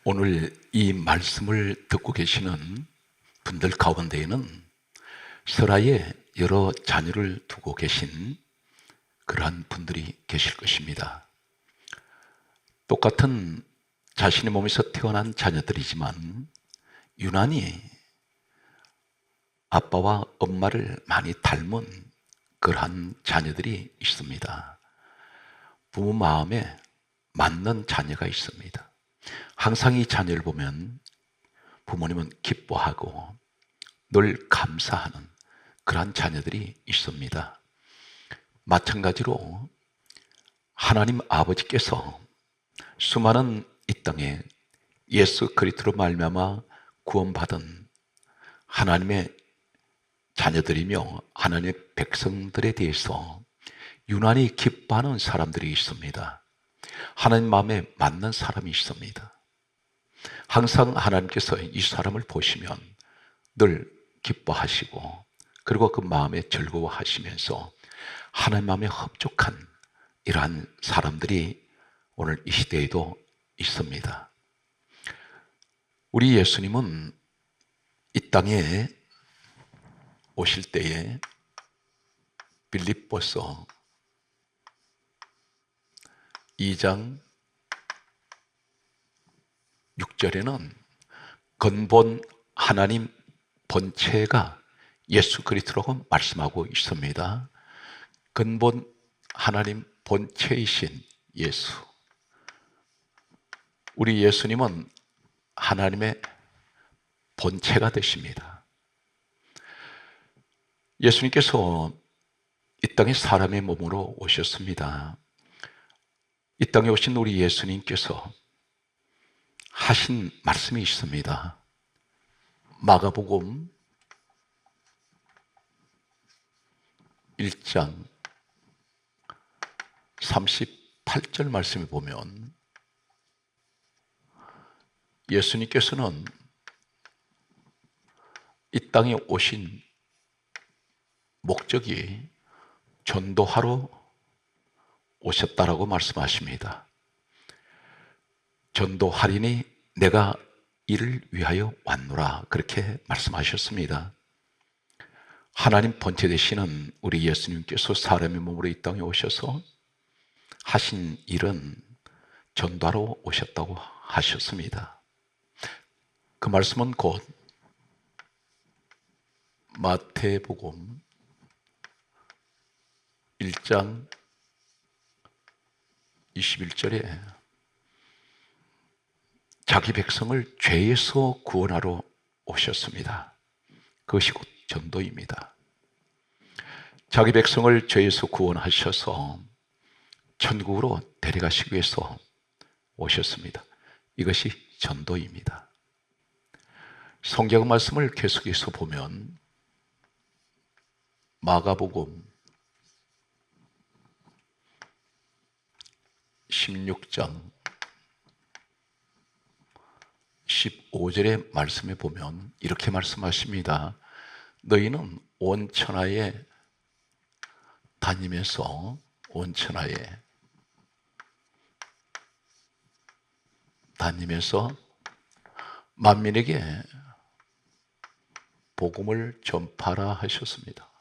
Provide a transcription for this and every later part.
오늘 이 말씀을 듣고 계시는 분들 가운데에는 설아에 여러 자녀를 두고 계신 그러한 분들이 계실 것입니다. 똑같은 자신의 몸에서 태어난 자녀들이지만 유난히 아빠와 엄마를 많이 닮은 그러한 자녀들이 있습니다. 부모 마음에 맞는 자녀가 있습니다. 항상 이 자녀를 보면 부모님은 기뻐하고 늘 감사하는 그러한 자녀들이 있습니다. 마찬가지로 하나님 아버지께서 수많은 이 땅에 예수 그리스도로 말미암아 구원받은 하나님의 자녀들이며 하나님의 백성들에 대해서 유난히 기뻐하는 사람들이 있습니다. 하나님 마음에 맞는 사람이 있습니다. 항상 하나님께서 이 사람을 보시면 늘 기뻐하시고 그리고 그 마음에 즐거워하시면서 하나님 마음에 흡족한 이러한 사람들이 오늘 이 시대에도 있습니다. 우리 예수님은 이 땅에 오실 때에 빌립보서 2장 6절에는 근본 하나님 본체가 예수 그리스도라고 말씀하고 있습니다. 근본 하나님 본체이신 예수. 우리 예수님은 하나님의 본체가 되십니다. 예수님께서 이 땅에 사람의 몸으로 오셨습니다. 이 땅에 오신 우리 예수님께서 하신 말씀이 있습니다. 마가복음 1장 38절 말씀을 보면 예수님께서는 이 땅에 오신 목적이 전도하러 오셨다라고 말씀하십니다. 전도하리니 내가 이를 위하여 왔노라 그렇게 말씀하셨습니다. 하나님 본체 되시는 우리 예수님께서 사람의 몸으로 이 땅에 오셔서 하신 일은 전도하러 오셨다고 하셨습니다. 그 말씀은 곧 마태복음 1장 21절에 자기 백성을 죄에서 구원하러 오셨습니다. 그것이 곧 전도입니다. 자기 백성을 죄에서 구원하셔서 천국으로 데려가시기 위해서 오셨습니다. 이것이 전도입니다. 성경 말씀을 계속해서 보면 마가복음 16장 15절의 말씀에 보면 이렇게 말씀하십니다. 너희는 온 천하에 다니면서 만민에게 복음을 전파하라 하셨습니다.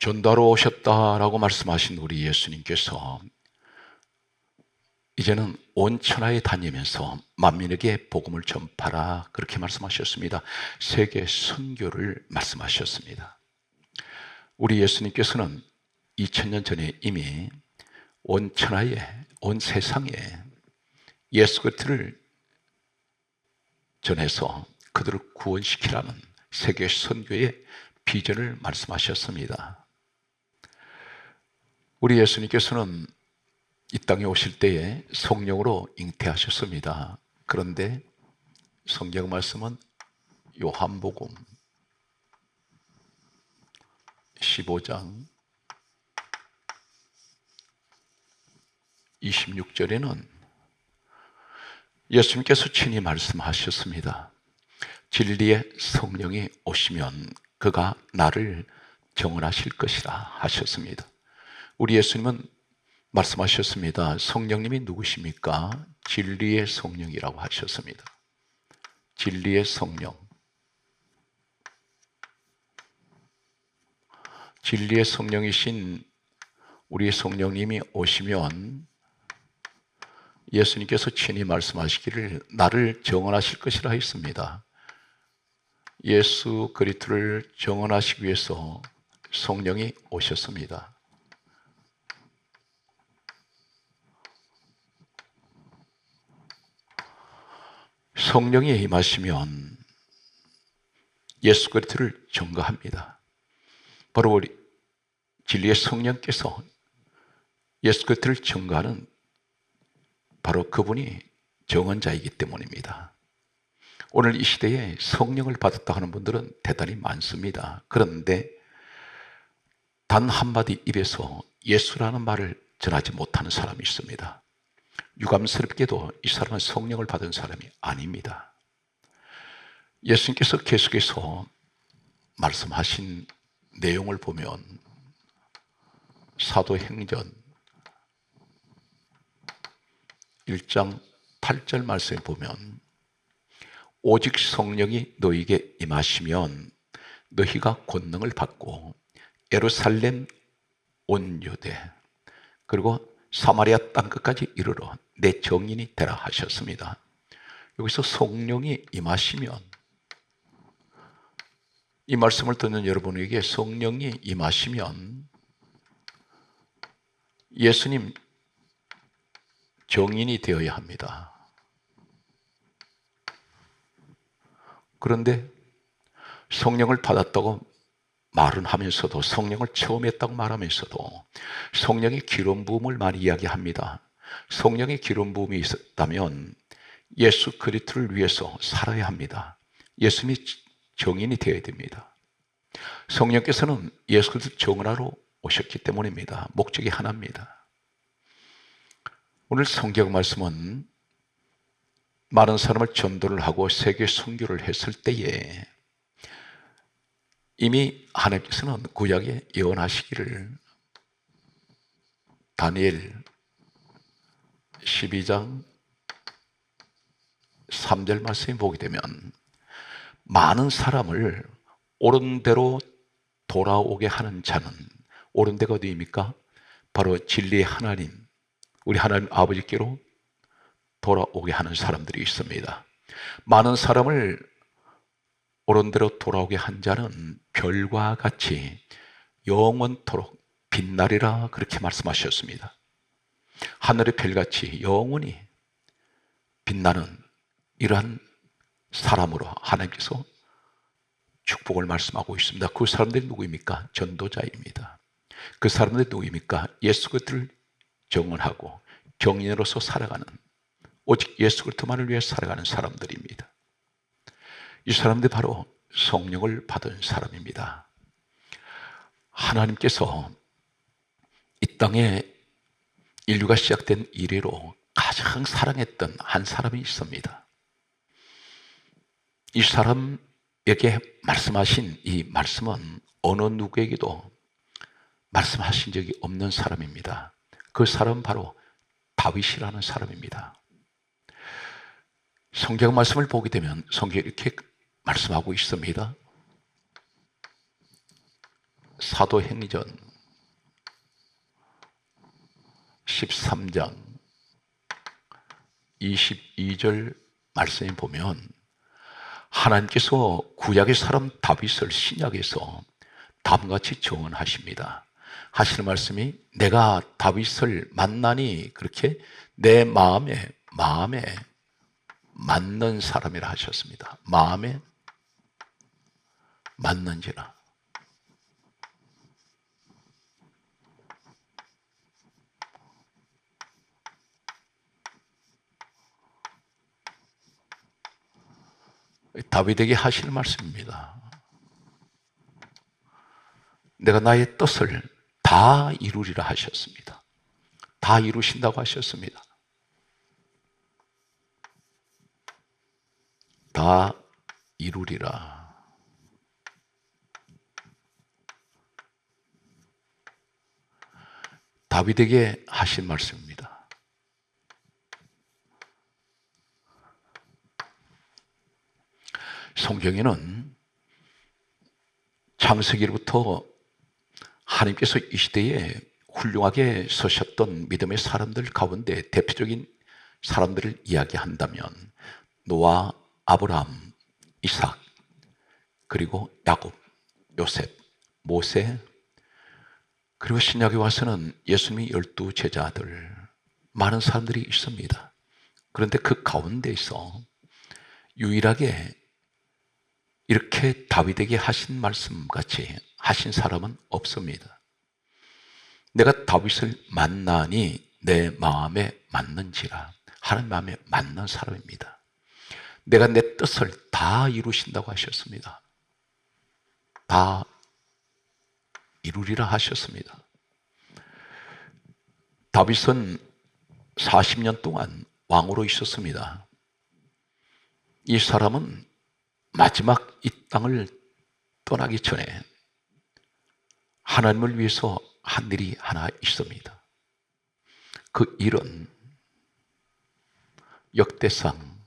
전도하러 오셨다라고 말씀하신 우리 예수님께서 이제는 온 천하에 다니면서 만민에게 복음을 전파하라 그렇게 말씀하셨습니다. 세계 선교를 말씀하셨습니다. 우리 예수님께서는 2000년 전에 이미 온 천하에, 온 세상에 예수 그리스도를 전해서 그들을 구원시키라는 세계 선교의 비전을 말씀하셨습니다. 우리 예수님께서는 이 땅에 오실 때에 성령으로 잉태하셨습니다. 그런데 성경 말씀은 요한복음 15장 26절에는 예수님께서 친히 말씀하셨습니다. 진리의 성령이 오시면 그가 나를 정언하실 것이라 하셨습니다. 우리 예수님은 말씀하셨습니다. 성령님이 누구십니까? 진리의 성령이라고 하셨습니다. 진리의 성령. 진리의 성령이신 우리 성령님이 오시면 예수님께서 친히 말씀하시기를 나를 정언하실 것이라 했습니다. 예수 그리스도를 정언하시기 위해서 성령이 오셨습니다. 성령이 임하시면 예수 그리스도를 증거합니다. 바로 우리 진리의 성령께서 예수 그리스도를 증거하는 바로 그분이 정언자이기 때문입니다. 오늘 이 시대에 성령을 받았다 하는 분들은 대단히 많습니다. 그런데 단 한마디 입에서 예수라는 말을 전하지 못하는 사람이 있습니다. 유감스럽게도 이 사람은 성령을 받은 사람이 아닙니다. 예수님께서 계속해서 말씀하신 내용을 보면 사도행전 1장 8절 말씀에 보면 오직 성령이 너희에게 임하시면 너희가 권능을 받고 예루살렘 온 유대 그리고 사마리아 땅끝까지 이르러 내 증인이 되라 하셨습니다. 여기서 성령이 임하시면 이 말씀을 듣는 여러분에게 성령이 임하시면 예수님 증인이 되어야 합니다. 그런데 성령을 받았다고 말은 하면서도 성령을 체험했다고 말하면서도 성령의 기름 부음을 많이 이야기합니다. 성령의 기름 부음이 있었다면 예수 그리스도를 위해서 살아야 합니다. 예수님이 증인이 되어야 됩니다. 성령께서는 예수 그리스도 증언하러 오셨기 때문입니다. 목적이 하나입니다. 오늘 성경 말씀은 많은 사람을 전도를 하고 세계 선교를 했을 때에 이미 하나님께서는 구약에 예언하시기를 다니엘 12장 3절 말씀에 보게 되면 많은 사람을 옳은 대로 돌아오게 하는 자는 옳은 데가 어디입니까? 바로 진리의 하나님, 우리 하나님 아버지께로 돌아오게 하는 사람들이 있습니다. 많은 사람을 옳은 대로 돌아오게 한 자는 별과 같이 영원토록 빛나리라 그렇게 말씀하셨습니다. 하늘의 별같이 영원히 빛나는 이러한 사람으로 하나님께서 축복을 말씀하고 있습니다. 그 사람들이 누구입니까? 전도자입니다. 그 사람들이 누구입니까? 예수 그리스도를 증언하고 경인으로서 살아가는 오직 예수 그리스도만을 위해 살아가는 사람들입니다. 이 사람들이 바로 성령을 받은 사람입니다. 하나님께서 이 땅에 인류가 시작된 이래로 가장 사랑했던 한 사람이 있습니다. 이 사람에게 말씀하신 이 말씀은 어느 누구에게도 말씀하신 적이 없는 사람입니다. 그 사람은 바로 다윗이라는 사람입니다. 성경 말씀을 보게 되면 성경에 이렇게 말씀하고 있습니다. 사도행전 13장 22절 말씀에 보면 하나님께서 구약의 사람 다윗을 신약에서 다음같이 증언하십니다. 하시는 말씀이 내가 다윗을 만나니 그렇게 내 마음에 맞는 사람이라 하셨습니다. 마음에 맞는지라. 다윗에게 하실 말씀입니다. 내가 나의 뜻을 다 이루리라 하셨습니다. 다 이루신다고 하셨습니다. 다 이루리라. 다윗에게 하신 말씀입니다. 성경에는 창세기로부터 하나님께서 이 시대에 훌륭하게 서셨던 믿음의 사람들 가운데 대표적인 사람들을 이야기한다면 노아, 아브라함, 이삭, 그리고 야곱, 요셉, 모세, 그리고 신약에 와서는 예수님의 12 제자들, 많은 사람들이 있습니다. 그런데 그 가운데에서 유일하게 이렇게 다윗에게 하신 말씀같이 하신 사람은 없습니다. 내가 다윗을 만나니 내 마음에 맞는지라. 하나님 마음에 맞는 사람입니다. 내가 내 뜻을 다 이루신다고 하셨습니다. 다 이루리라 하셨습니다. 다윗은 40년 동안 왕으로 있었습니다. 이 사람은 마지막 이 땅을 떠나기 전에 하나님을 위해서 한 일이 하나 있습니다. 그 일은 역대상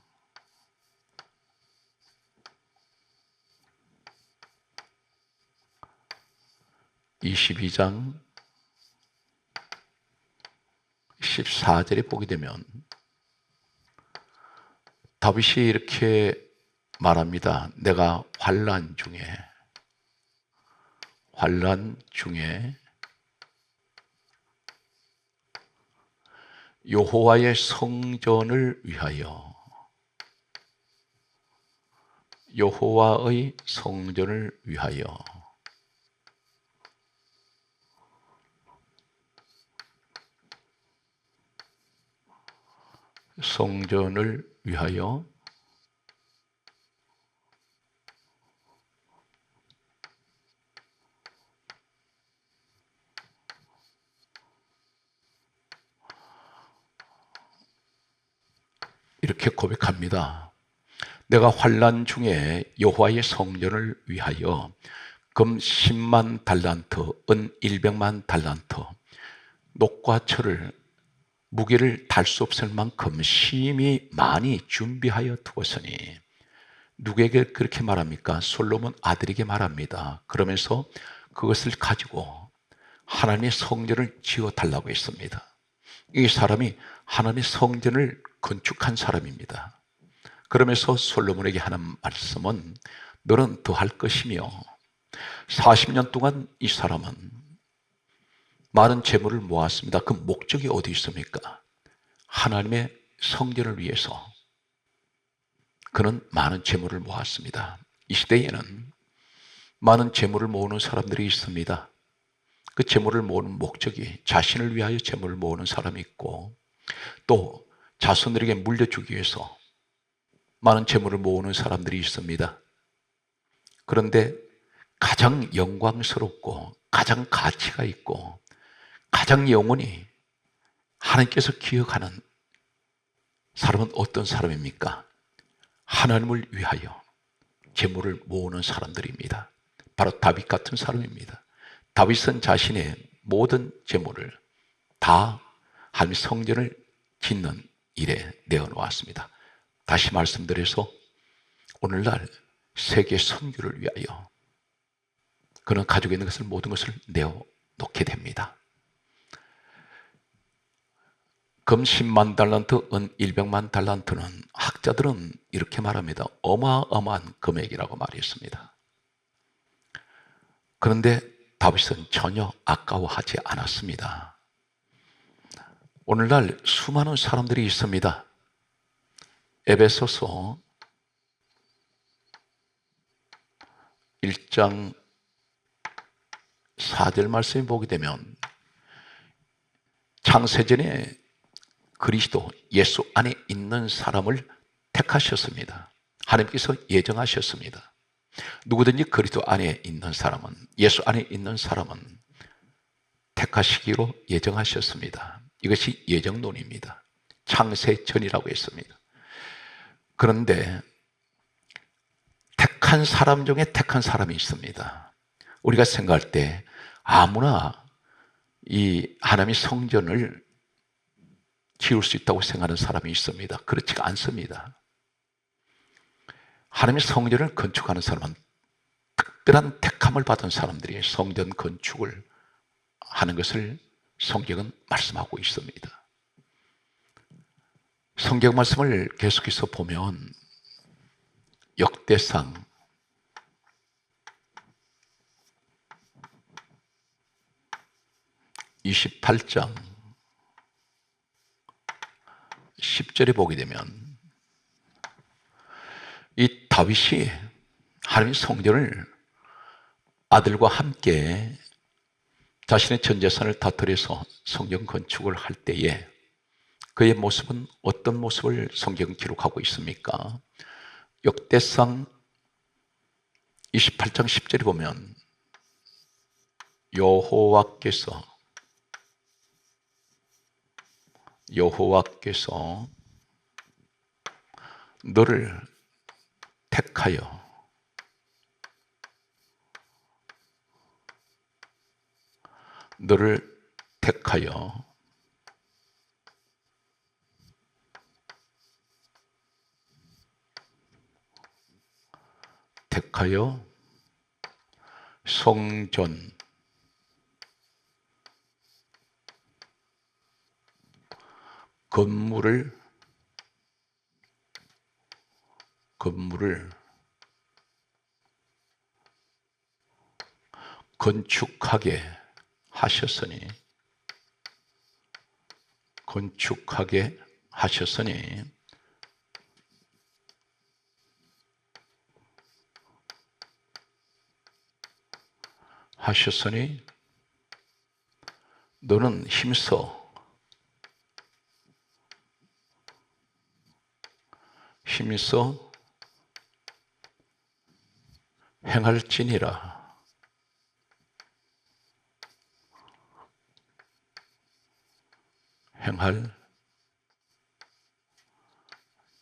22장 14절에 보게 되면 다윗이 이렇게 말합니다. 내가 환난 중에 여호와의 성전을 위하여 이렇게 고백합니다. 내가 환난 중에 여호와의 성전을 위하여 금 10만 달란트, 은 100만 달란트, 녹과 철을 무게를 달 수 없을 만큼 심히 많이 준비하여 두었으니. 누구에게 그렇게 말합니까? 솔로몬 아들에게 말합니다. 그러면서 그것을 가지고 하나님의 성전을 지어달라고 했습니다. 이 사람이 하나님의 성전을 건축한 사람입니다. 그러면서 솔로몬에게 하는 말씀은 너는 더할 것이며 40년 동안 이 사람은 많은 재물을 모았습니다. 그 목적이 어디 있습니까? 하나님의 성전을 위해서 그는 많은 재물을 모았습니다. 이 시대에는 많은 재물을 모으는 사람들이 있습니다. 그 재물을 모으는 목적이 자신을 위하여 재물을 모으는 사람이 있고 또 자손들에게 물려주기 위해서 많은 재물을 모으는 사람들이 있습니다. 그런데 가장 영광스럽고 가장 가치가 있고 가장 영원히 하나님께서 기억하는 사람은 어떤 사람입니까? 하나님을 위하여 재물을 모으는 사람들입니다. 바로 다윗 같은 사람입니다. 다윗은 자신의 모든 재물을 다 하나님의 성전을 짓는 일에 내어놓았습니다. 다시 말씀드려서 오늘날 세계 선교를 위하여 그는 가지고 있는 것을 모든 것을 내어놓게 됩니다. 금 10만 달란트, 은 100만 달란트는 학자들은 이렇게 말합니다. 어마어마한 금액이라고 말했습니다. 그런데 다윗은 전혀 아까워하지 않았습니다. 오늘날 수많은 사람들이 있습니다. 에베소서 1장 4절 말씀을 보게 되면 창세전에 그리스도 예수 안에 있는 사람을 택하셨습니다. 하나님께서 예정하셨습니다. 누구든지 그리스도 안에 있는 사람은, 예수 안에 있는 사람은 택하시기로 예정하셨습니다. 이것이 예정론입니다. 창세전이라고 했습니다. 그런데 택한 사람 중에 택한 사람이 있습니다. 우리가 생각할 때 아무나 이 하나님의 성전을 지을 수 있다고 생각하는 사람이 있습니다. 그렇지가 않습니다. 하나님의 성전을 건축하는 사람은 특별한 택함을 받은 사람들이 성전 건축을 하는 것을 성경은 말씀하고 있습니다. 성경 말씀을 계속해서 보면 역대상 28장 10절에 보게 되면 이 다윗이 하나님의 성전을 아들과 함께 자신의 전 재산을 다 들여서 성전 건축을 할 때에 그의 모습은 어떤 모습을 성경은 기록하고 있습니까? 역대상 28장 10절에 보면 여호와께서 너를 택하여 성전 건물을 건축하게 하셨으니 너는 힘써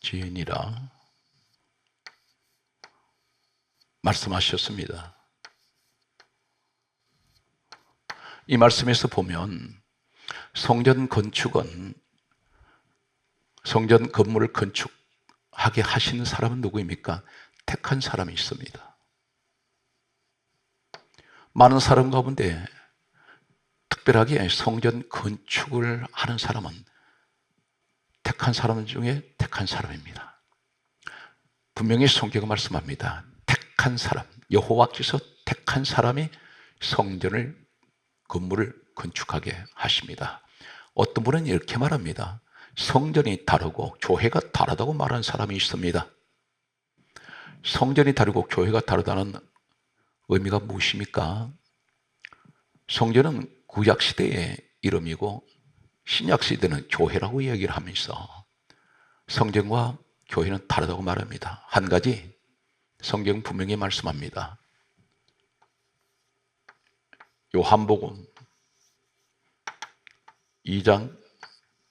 행할지니라. 말씀하셨습니다. 이 말씀에서 보면 성전 건물을 건축하게 하시는 사람은 누구입니까? 택한 사람이 있습니다. 많은 사람 가운데 특별하게 성전 건축을 하는 사람은 택한 사람 중에 택한 사람입니다. 분명히 성경은 말씀합니다. 택한 사람, 여호와께서 택한 사람이 건물을 건축하게 하십니다. 어떤 분은 이렇게 말합니다. 성전이 다르고 교회가 다르다고 말하는 사람이 있습니다. 성전이 다르고 교회가 다르다는 의미가 무엇입니까? 성전은 구약시대의 이름이고 신약시대는 교회라고 이야기를 하면서 성전과 교회는 다르다고 말합니다. 한 가지 성경 분명히 말씀합니다. 요한복음 2장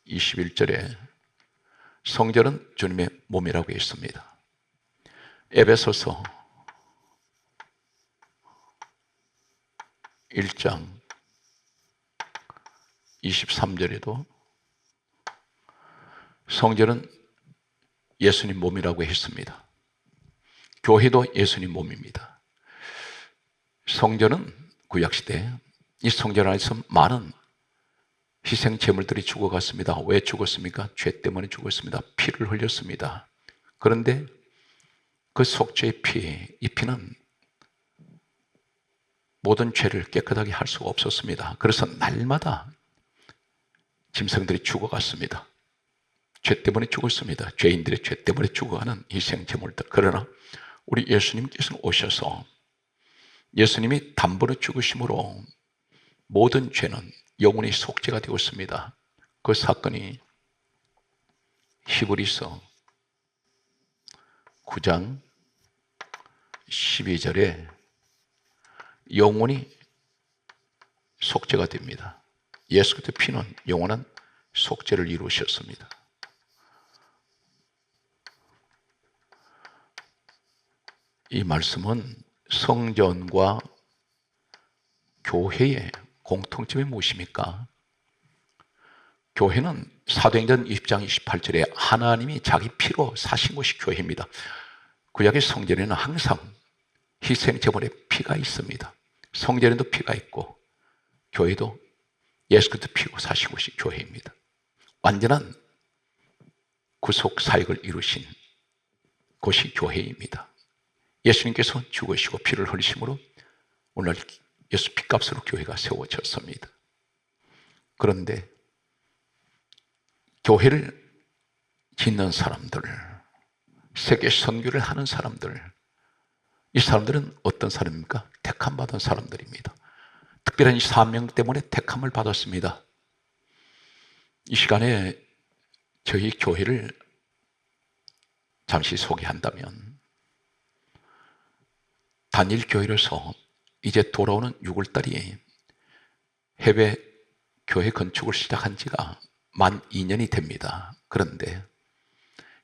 21절에 성전은 주님의 몸이라고 했습니다. 에베소서 1장 23절에도 성전은 예수님 몸이라고 했습니다. 교회도 예수님 몸입니다. 성전은 구약시대 이 성전 안에서 많은 희생 제물들이 죽어갔습니다. 왜 죽었습니까? 죄 때문에 죽었습니다. 피를 흘렸습니다. 그런데 그 속죄의 이 피는 모든 죄를 깨끗하게 할 수가 없었습니다. 그래서 날마다 짐승들이 죽어갔습니다. 죄 때문에 죽었습니다. 죄인들의 죄 때문에 죽어가는 희생 제물들. 그러나 우리 예수님께서 오셔서 예수님이 단번에 죽으심으로 모든 죄는 영원히 속죄가 되었습니다. 그 사건이 히브리서 9장 12절에 영원히 속죄가 됩니다. 예수 그리스도의 피는 영원한 속죄를 이루셨습니다. 이 말씀은 성전과 교회의 공통점이 무엇입니까? 교회는 사도행전 20장 28절에 하나님이 자기 피로 사신 곳이 교회입니다. 구약의 성전에는 항상 희생제물의 피가 있습니다. 성전에도 피가 있고 교회도 예수 그리스도 피로 사신 곳이 교회입니다. 완전한 구속 사역을 이루신 곳이 교회입니다. 예수님께서 죽으시고 피를 흘리심으로 오늘 예수 피값으로 교회가 세워졌습니다. 그런데 교회를 짓는 사람들, 세계 선교를 하는 사람들, 이 사람들은 어떤 사람입니까? 택함 받은 사람들입니다. 특별한 이 사명 때문에 택함을 받았습니다. 이 시간에 저희 교회를 잠시 소개한다면 단일 교회로서 이제 돌아오는 6월달이 해외 교회 건축을 시작한 지가 만 2년이 됩니다. 그런데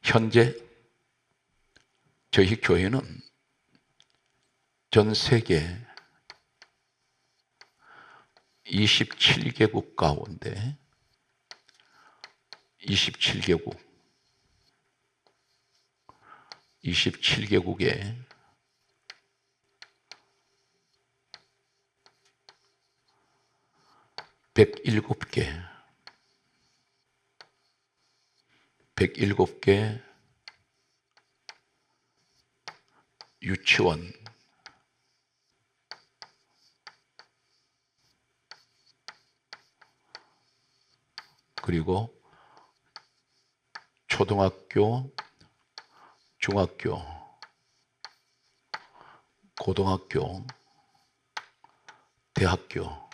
현재 저희 교회는 전 세계 27개국 가운데 27개국에 107개 유치원, 그리고 초등학교, 중학교, 고등학교, 대학교,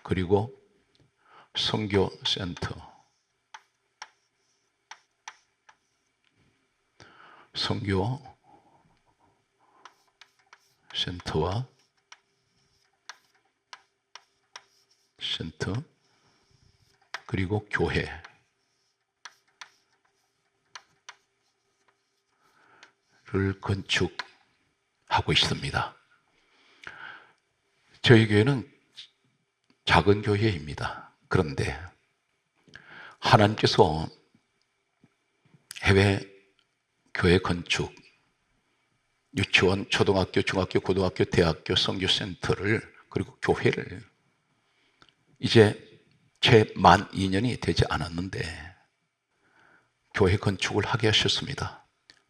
그리고 선교센터, 선교센터와 센터, 그리고 교회를 건축하고 있습니다. 저희 교회는 작은 교회입니다. 그런데 하나님께서 해외 교회 건축, 유치원, 초등학교, 중학교, 고등학교, 대학교, 선교센터를, 그리고 교회를 이제 채 만 2년이 되지 않았는데 교회 건축을 하게 하셨습니다.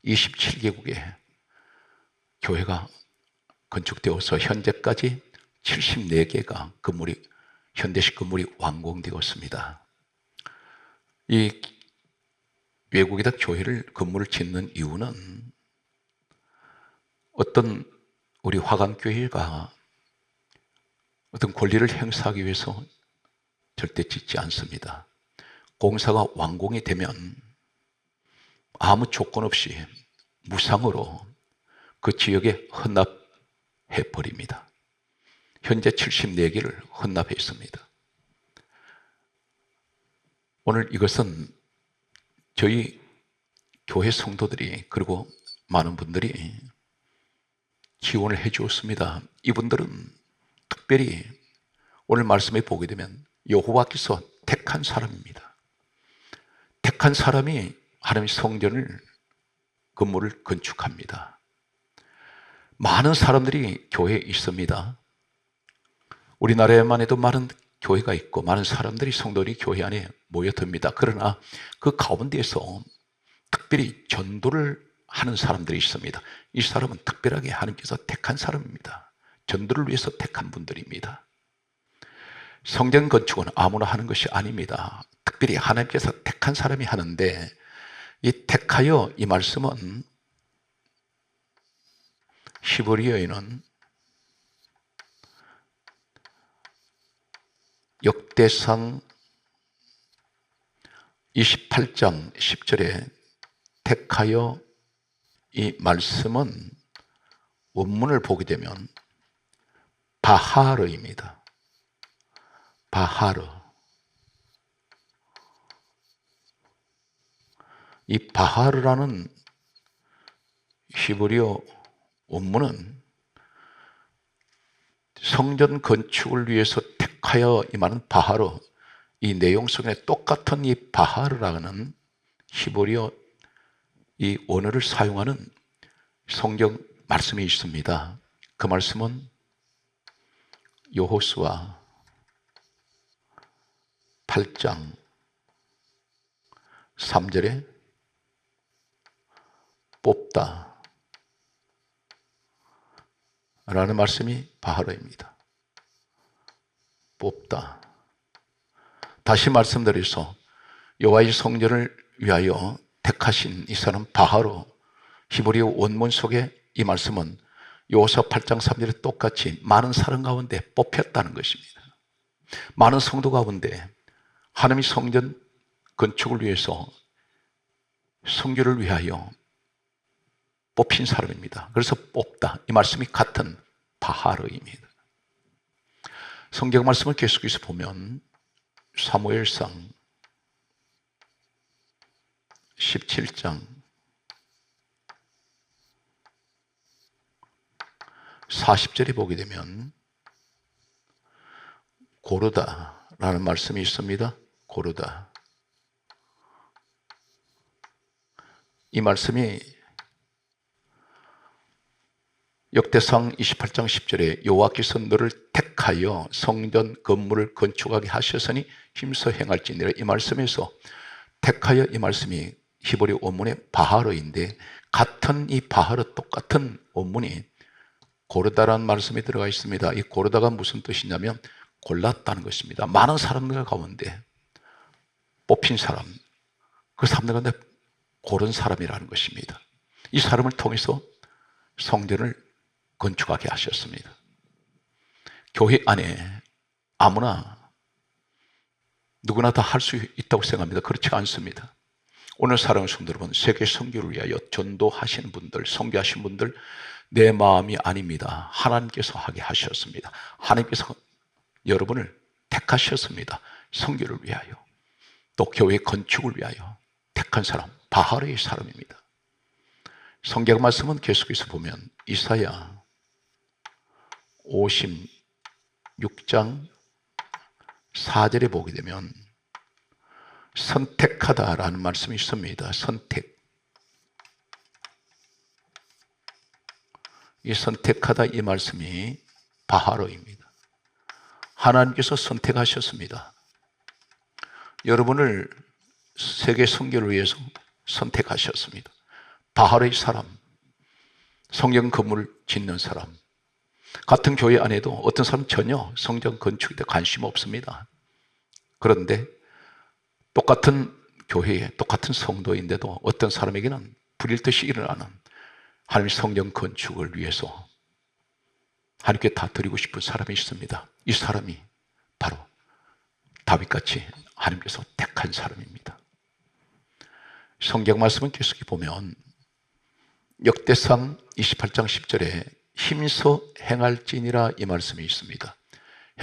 27개국에 교회가 건축되어서 현재까지 74개가 현대식 건물이 완공되었습니다. 이 외국에다 건물을 짓는 이유는 어떤 우리 화강교회가 어떤 권리를 행사하기 위해서 절대 짓지 않습니다. 공사가 완공이 되면 아무 조건 없이 무상으로 그 지역에 헌납해 버립니다. 현재 74개를 헌납했습니다. 오늘 이것은 저희 교회 성도들이, 그리고 많은 분들이 지원을 해 주었습니다. 이분들은 특별히 오늘 말씀에 보게 되면 여호와께서 택한 사람입니다. 택한 사람이 하나님의 성전을, 건물을 건축합니다. 많은 사람들이 교회에 있습니다. 우리나라에만 해도 많은 교회가 있고 많은 사람들이, 성도들이 교회 안에 모여듭니다. 그러나 그 가운데에서 특별히 전도를 하는 사람들이 있습니다. 이 사람은 특별하게 하나님께서 택한 사람입니다. 전도를 위해서 택한 분들입니다. 성전 건축은 아무나 하는 것이 아닙니다. 특별히 하나님께서 택한 사람이 하는데, 이 택하여, 이 말씀은 히브리어에는 역대상 28장 10절에 택하여, 이 말씀은 원문을 보게 되면 바하르입니다. 바하르. 이 바하르라는 히브리어 원문은 성전 건축을 위해서 택하여 임하는 바하르, 이 내용 속에 똑같은 이 바하르라는 히브리어 이 원어를 사용하는 성경 말씀이 있습니다. 그 말씀은 여호수아 8장 3절에 뽑다 라는 말씀이 바하르입니다. 뽑다. 다시 말씀드려서 여호와의 성전을 위하여 택하신 이 사람 바하르, 히브리어 원문 속에 이 말씀은 여호수아 8장 3절에 똑같이 많은 사람 가운데 뽑혔다는 것입니다. 많은 성도 가운데 하나님의 성전 건축을 위해서 성교를 위하여 뽑힌 사람입니다. 그래서 뽑다, 이 말씀이 같은 바하르입니다. 성경 말씀을 계속해서 보면 사무엘상 17장 40절에 보게 되면 고르다라는 말씀이 있습니다. 고르다. 이 말씀이 역대상 28장 10절에 여호와께서 너를 택하여 성전 건물을 건축하게 하셨으니 힘써 행할지니라. 이 말씀에서 택하여, 이 말씀이 히브리 원문의 바하르인데 같은 이 바하르 똑같은 원문이 고르다라는 말씀이 들어가 있습니다. 이 고르다가 무슨 뜻이냐면 골랐다는 것입니다. 많은 사람들 가운데 뽑힌 사람, 그 사람들 가운데 고른 사람이라는 것입니다. 이 사람을 통해서 성전을 건축하게 하셨습니다. 교회 안에 아무나 누구나 다 할 수 있다고 생각합니다. 그렇지 않습니다. 오늘 사랑하는 성도 여러분, 세계 선교를 위하여 전도하시는 분들, 선교하신 분들, 내 마음이 아닙니다. 하나님께서 하게 하셨습니다. 하나님께서 여러분을 택하셨습니다. 선교를 위하여, 또 교회 건축을 위하여 택한 사람, 바하르의 사람입니다. 성경 말씀은 계속해서 보면 이사야 56장 4절에 보게 되면 선택하다라는 말씀이 있습니다. 선택. 이 선택하다, 이 말씀이 바하르입니다. 하나님께서 선택하셨습니다. 여러분을 세계 선교를 위해서 선택하셨습니다. 바하르의 사람, 성경 건물을 짓는 사람, 같은 교회 안에도 어떤 사람은 전혀 성전 건축에 대해 관심 없습니다. 그런데 똑같은 교회에 똑같은 성도인데도 어떤 사람에게는 불일 듯이 일어나는 하나님의 성전 건축을 위해서 하나님께 다 드리고 싶은 사람이 있습니다. 이 사람이 바로 다윗같이 하나님께서 택한 사람입니다. 성경 말씀은 계속 보면 역대상 28장 10절에 힘써 행할지니라, 이 말씀이 있습니다.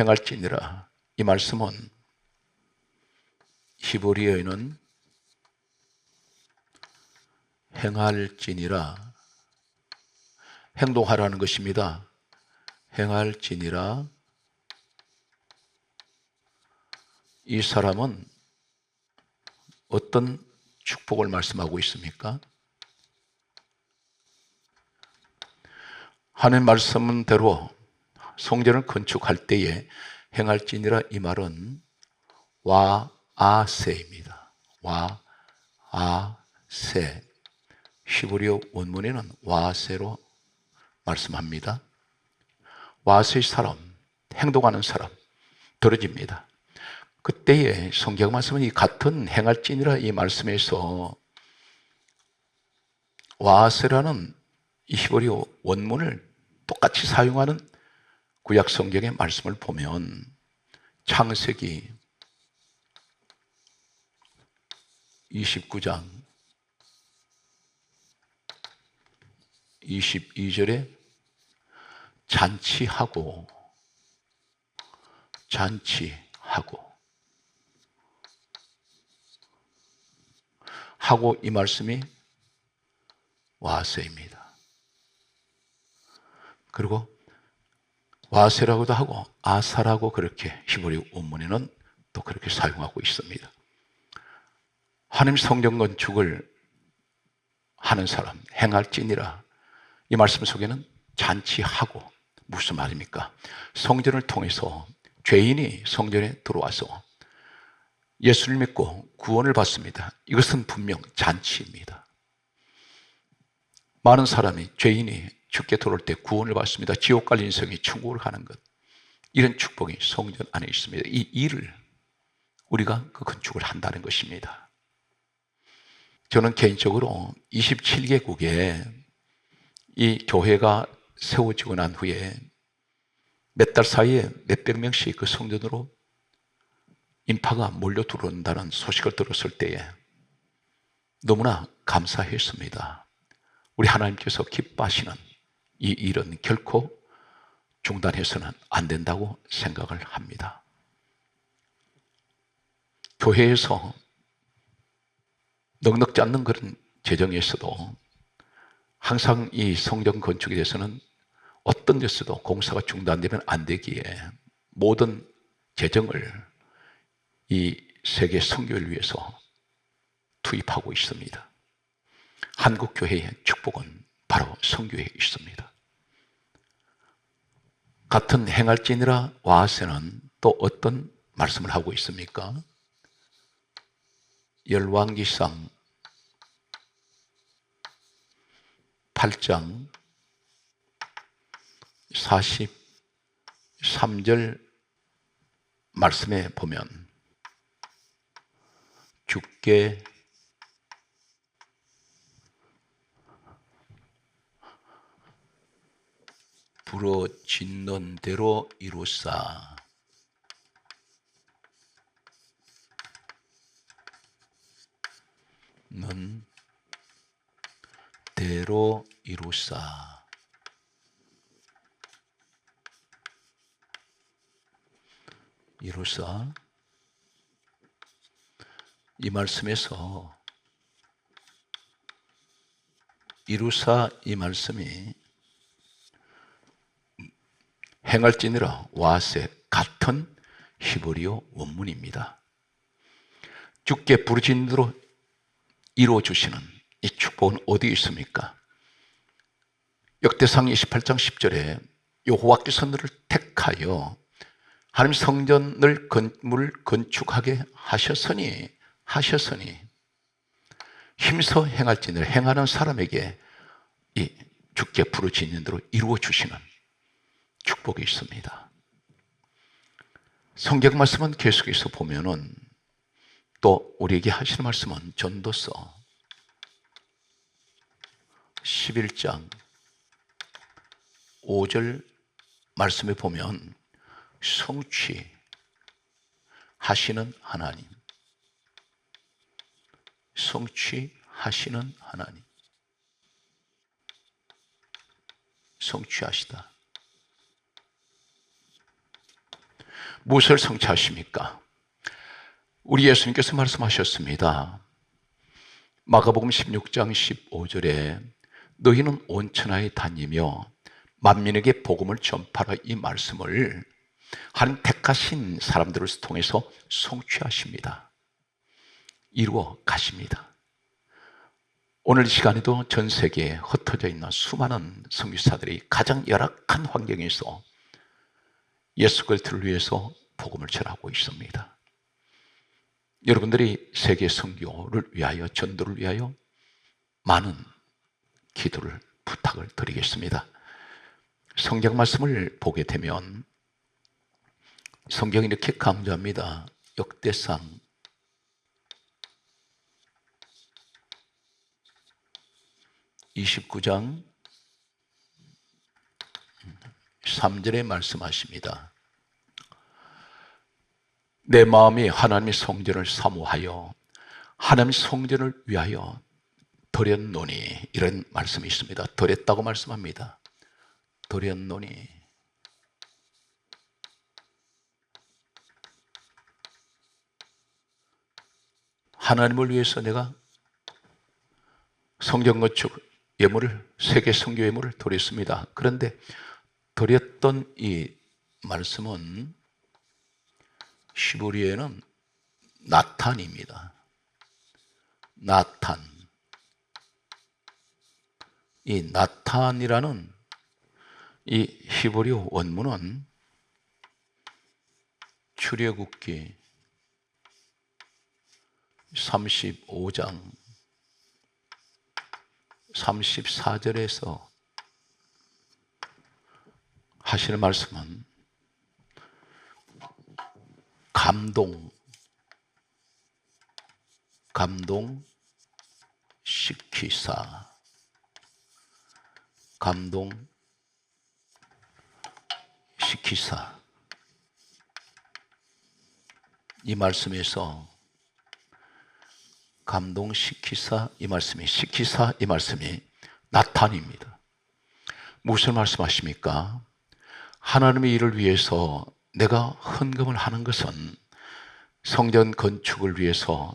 행할지니라, 이 말씀은 히브리어에는 행할지니라, 행동하라는 것입니다. 행할지니라. 이 사람은 어떤 축복을 말씀하고 있습니까? 하나님 말씀대로 성전을 건축할 때에 행할지니라, 이 말은 와아세입니다. 와아세. 히브리어 원문에는 와세로 말씀합니다. 와세의 사람, 행동하는 사람, 들어집니다. 그때의 성경 말씀은 이 같은 행할지니라, 이 말씀에서 와세라는 이 히브리어 원문을 똑같이 사용하는 구약 성경의 말씀을 보면 창세기 29장 22절에 잔치하고 하고 이 말씀이 와세입니다. 그리고 와세라고도 하고 아사라고 그렇게 히브리 원문에는 또 그렇게 사용하고 있습니다. 하나님 성전 건축을 하는 사람, 행할지니라. 이 말씀 속에는 잔치하고, 무슨 말입니까? 성전을 통해서 죄인이 성전에 들어와서 예수를 믿고 구원을 받습니다. 이것은 분명 잔치입니다. 많은 사람이, 죄인이 죽게 들어올 때 구원을 받습니다. 지옥 갈 인생이 천국을 가는 것, 이런 축복이 성전 안에 있습니다. 이 일을 우리가 그 건축을 한다는 것입니다. 저는 개인적으로 27개국에 이 교회가 세워지고 난 후에 몇 달 사이에 몇백 명씩 그 성전으로 인파가 몰려 들어온다는 소식을 들었을 때에 너무나 감사했습니다. 우리 하나님께서 기뻐하시는 이 일은 결코 중단해서는 안 된다고 생각을 합니다. 교회에서 넉넉지 않는 그런 재정이 있어도 항상 이 성전 건축에 대해서는 어떤 데서도 공사가 중단되면 안 되기에 모든 재정을 이 세계 선교를 위해서 투입하고 있습니다. 한국교회의 축복은 바로 선교에 있습니다. 같은 행할지니라 와세는 또 어떤 말씀을 하고 있습니까? 열왕기상 8장 43절 말씀에 보면 주께 부러짓는 대로 이루사 는 대로 이루사. 이루사. 이 말씀에서 이루사 이 말씀이 행할지니라 와세 같은 히브리어 원문입니다. 주께 부르짖는 대로 이루어 주시는 이 축복은 어디에 있습니까? 역대상 28장 10절에 여호와께서 너를 택하여 하나님 성전을 건축하게 하셨으니 힘써 행할지니라. 행하는 사람에게 이 주께 부르짖는 대로 이루어 주시는 축복이 있습니다. 성경 말씀은 계속해서 보면은 또 우리에게 하시는 말씀은 전도서 11장 5절 말씀에 보면 성취하시는 하나님, 성취하시는 하나님, 성취하시다. 무엇을 성취하십니까? 우리 예수님께서 말씀하셨습니다. 마가복음 16장 15절에 너희는 온 천하에 다니며 만민에게 복음을 전파하라. 이 말씀을 하나님 택하신 사람들을 통해서 성취하십니다. 이루어 가십니다. 오늘 이 시간에도 전 세계에 흩어져 있는 수많은 선교사들이 가장 열악한 환경에서 예수 그리스도를 위해서 복음을 전하고 있습니다. 여러분들이 세계 선교를 위하여, 전도를 위하여 많은 기도를 부탁을 드리겠습니다. 성경 말씀을 보게 되면 성경이 이렇게 강조합니다. 역대상 29장 3절에 말씀하십니다. 내 마음이 하나님의 성전을 사모하여 하나님의 성전을 위하여 드렸노니, 이런 말씀이 있습니다. 드렸다고 말씀합니다. 드렸노니. 하나님을 위해서 내가 성전 건축 예물을 세계 선교 예물을 드렸습니다. 그런데 드렸던 이 말씀은 히브리어에는 나탄입니다. 나탄. 이 나탄이라는 이 히브리어 원문은 출애굽기 35장 34절에서 하시는 말씀은 감동시키사 이 말씀에서 감동시키사 이 말씀이 시키사 이 말씀이 나탄입니다. 무슨 말씀하십니까? 하나님의 일을 위해서 내가 헌금을 하는 것은 성전 건축을 위해서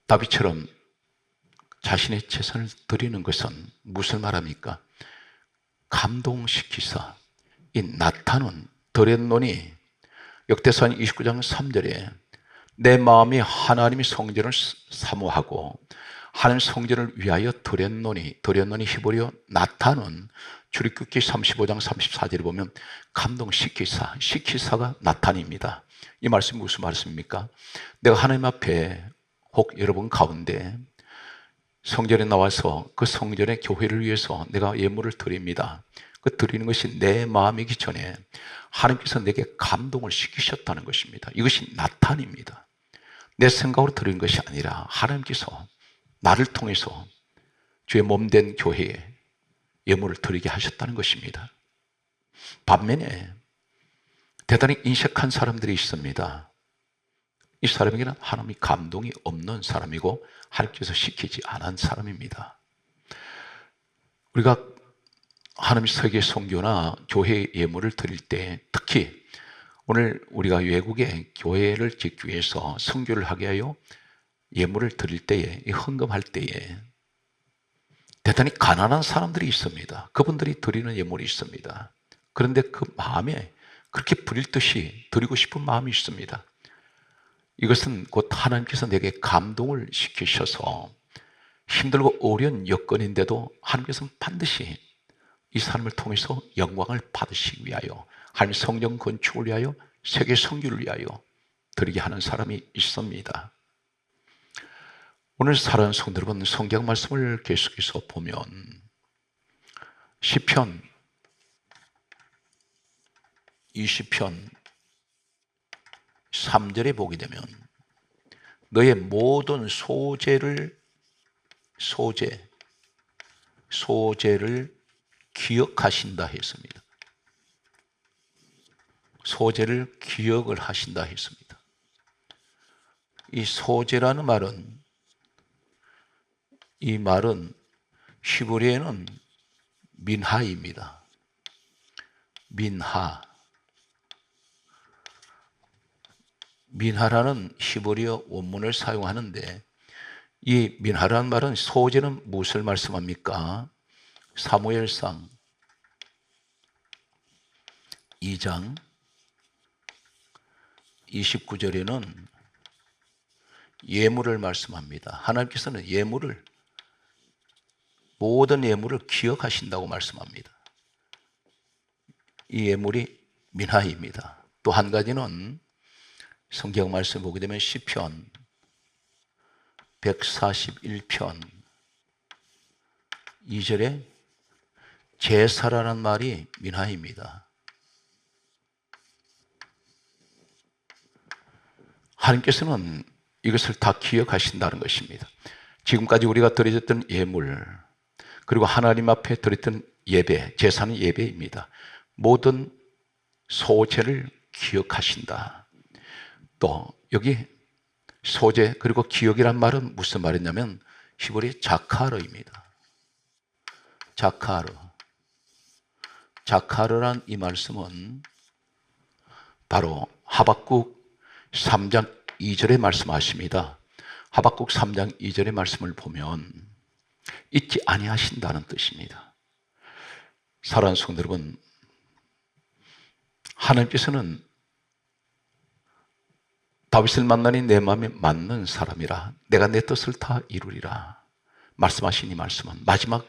다윗처럼 자신의 재산을 드리는 것은 무슨 말합니까? 감동시키사. 이 나탄은 드렸노니 역대상 29장 3절에 내 마음이 하나님의 성전을 사모하고 하나님 성전을 위하여 드렸노니 히브리어 나탄은 출애굽기 35장 34절에 보면 시키사가 나탄입니다. 이 말씀이 무슨 말씀입니까? 내가 하나님 앞에 혹 여러분 가운데 성전에 나와서 그 성전의 교회를 위해서 내가 예물을 드립니다. 그 드리는 것이 내 마음이기 전에 하나님께서 내게 감동을 시키셨다는 것입니다. 이것이 나탄입니다. 내 생각으로 드리는 것이 아니라 하나님께서 나를 통해서 주의 몸된 교회에 예물을 드리게 하셨다는 것입니다. 반면에 대단히 인색한 사람들이 있습니다. 이 사람에게는 하나님의 감동이 없는 사람이고 하나님께서 시키지 않은 사람입니다. 우리가 하나님의 세계 선교나 교회 예물을 드릴 때 특히 오늘 우리가 외국에 교회를 짓기 위해서 선교를 하게 하여 예물을 드릴 때에 헌금할 때에 대단히 가난한 사람들이 있습니다. 그분들이 드리는 예물이 있습니다. 그런데 그 마음에 그렇게 부릴 듯이 드리고 싶은 마음이 있습니다. 이것은 곧 하나님께서 내게 감동을 시키셔서 힘들고 어려운 여건인데도 하나님께서는 반드시 이 사람을 통해서 영광을 받으시기 위하여 하나님 성전 건축을 위하여 세계 선교를 위하여 드리게 하는 사람이 있습니다. 오늘 사랑하는 성도 여러분, 성경 말씀을 계속해서 보면 시편 20편 3절에 보게 되면 너의 모든 소재를 기억하신다 했습니다. 소재를 기억을 하신다 했습니다. 이 소재라는 말은 이 말은 히브리어에는 민하입니다. 민하라는 히브리어 원문을 사용하는데 이 민하라는 말은 소재는 무엇을 말씀합니까? 사무엘상 2장 29절에는 예물을 말씀합니다. 하나님께서는 모든 예물을 기억하신다고 말씀합니다. 이 예물이 민하입니다. 또 한 가지는 성경 말씀 보게 되면 시편 141편 2절에 제사라는 말이 민하입니다. 하나님께서는 이것을 다 기억하신다는 것입니다. 지금까지 우리가 드려졌던 예물, 그리고 하나님 앞에 드렸던 예배, 제사는 예배입니다. 모든 소재를 기억하신다. 또 여기 소재 그리고 기억이란 말은 무슨 말이냐면 히브리 자카르입니다. 자카르란 이 말씀은 바로 하박국 3장 2절에 말씀하십니다. 하박국 3장 2절의 말씀을 보면 잊지 아니하신다는 뜻입니다. 사랑하는 성도 여러분, 하나님께서는 다윗을 만나니 내 마음에 맞는 사람이라 내가 내 뜻을 다 이루리라 말씀하신 이 말씀은 마지막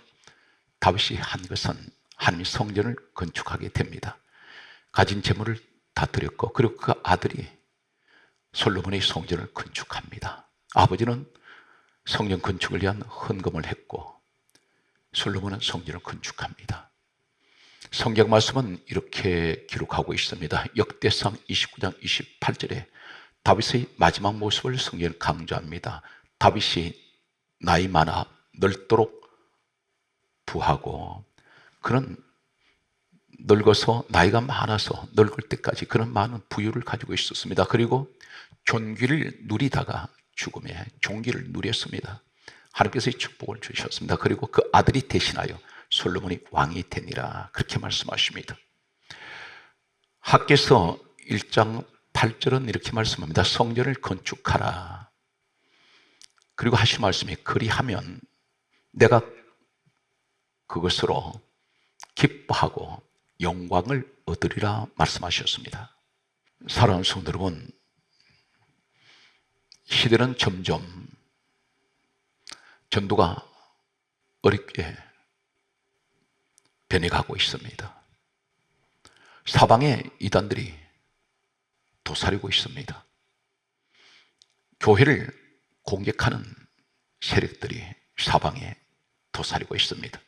다윗이 한 것은 하나님의 성전을 건축하게 됩니다. 가진 재물을 다 드렸고, 그리고 그 아들이 솔로몬의 성전을 건축합니다. 아버지는 성전 건축을 위한 헌금을 했고 솔로몬은 성전을 건축합니다. 성경 말씀은 이렇게 기록하고 있습니다. 역대상 29장 28절에 다윗의 마지막 모습을 성경에 강조합니다. 다윗이 나이 많아 늙도록 부하고 그는 늙어서 나이가 많아서 늙을 때까지 그런 많은 부유를 가지고 있었습니다. 그리고 존귀를 누리다가 죽음에 존귀를 누렸습니다. 하나님께서 이 축복을 주셨습니다. 그리고 그 아들이 대신하여 솔로몬이 왕이 되니라 그렇게 말씀하십니다. 학개서 1장 8절은 이렇게 말씀합니다. 성전을 건축하라. 그리고 하신 말씀이 그리하면 내가 그것으로 기뻐하고 영광을 얻으리라 말씀하셨습니다. 사랑하는 성도 여러분, 시대는 점점 전도가 어렵게 변해가고 있습니다. 사방에 이단들이 도사리고 있습니다. 교회를 공격하는 세력들이 사방에 도사리고 있습니다.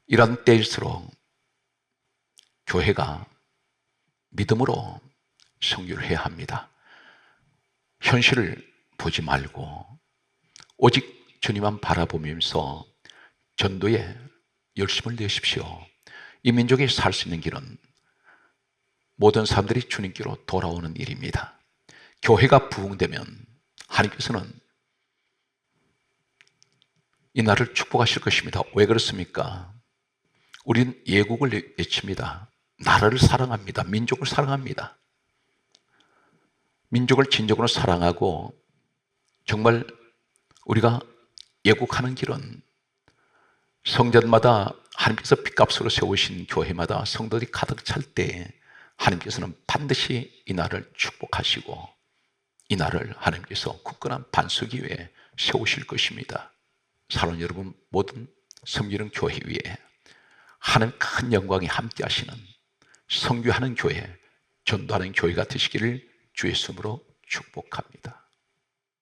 이런 때일수록 교회가 믿음으로 선교를 해야 합니다. 현실을 보지 말고 오직 주님만 바라보면서 전도에 열심을 내십시오. 이 민족이 살 수 있는 길은 모든 사람들이 주님께로 돌아오는 일입니다. 교회가 부흥되면 하나님께서는 이 나라를 축복하실 것입니다. 왜 그렇습니까? 우린 예국을 외칩니다. 나라를 사랑합니다. 민족을 사랑합니다. 민족을 진정으로 사랑하고 정말 우리가 예국하는 길은 성전마다 하나님께서 핏값으로 세우신 교회마다 성도들이 가득 찰 때 하나님께서는 반드시 이 나라를 축복하시고 이 나라를 하나님께서 굳건한 반석 위에 세우실 것입니다. 사랑하는 여러분, 모든 섬기는 교회 위에 하나님 큰 영광이 함께 하시는 선교하는 교회, 전도하는 교회가 되시기를 주의 이름으로 축복합니다.